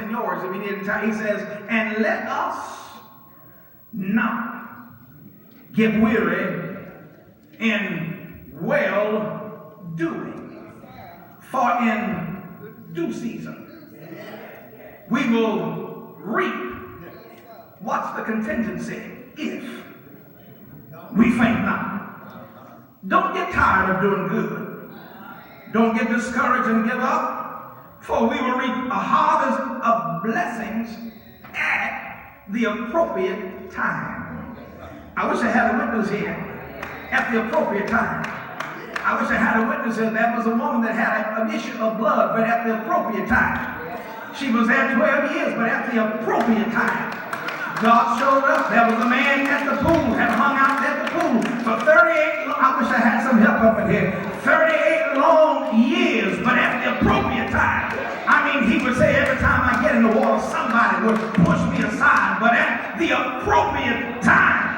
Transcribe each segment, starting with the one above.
in yours if he didn't tell. He says, and let us not get weary in well doing, for in due season we will reap. What's the contingency? If we faint not. Don't get tired of doing good. Don't get discouraged and give up, for we will reap a harvest of blessings at the appropriate time. I wish I had a witness here. At the appropriate time. I wish I had a witness here. That was a woman that had an issue of blood, but at the appropriate time. She was there 12 years, but at the appropriate time, God showed up. There was a man at the pool, had hung out at the pool for 38, I wish I had some help up in here, 38 long years, but at the appropriate time. I mean, he would say every time I get in the water, somebody would push me aside, but at the appropriate time.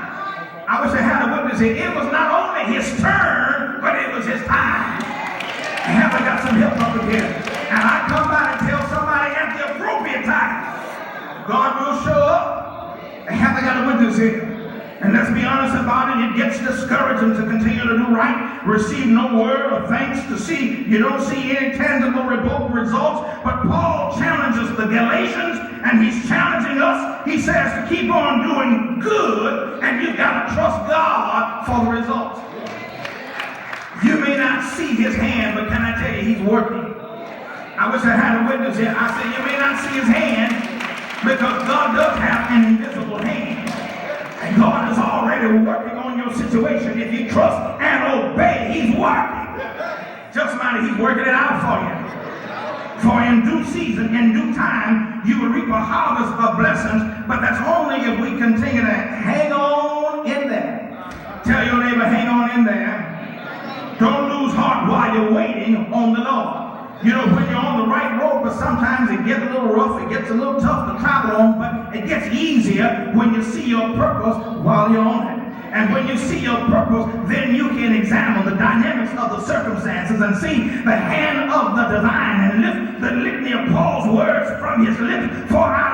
I wish I had a witness here. It was not only his turn, but it was his time. Have I got some help up in here? And I come by and tell somebody at the appropriate time, God will show up. Have I got a witness here? And let's be honest about it, it gets discouraging to continue to do right, receive no word of thanks, to see you don't see any tangible results. But Paul challenges the Galatians, and he's challenging us. He says to keep on doing good, and you've got to trust God for the results. You may not see his hand, but can I tell you, he's working. I wish I had a witness here. I said you may not see his hand, because God does have an invisible hand. And God is already working on your situation. If you trust and obey, he's working. Just might he's working it out for you. For in due season, in due time, you will reap a harvest of blessings, but that's only if we continue to hang on in there. Tell your neighbor, hang on in there. Don't lose heart while you're waiting on the Lord. You know, when you're on the right road, but sometimes it gets a little rough, it gets a little tough to travel on, but it gets easier when you see your purpose while you're on it. And when you see your purpose, then you can examine the dynamics of the circumstances and see the hand of the divine and lift the litany of Paul's words from his lips. For I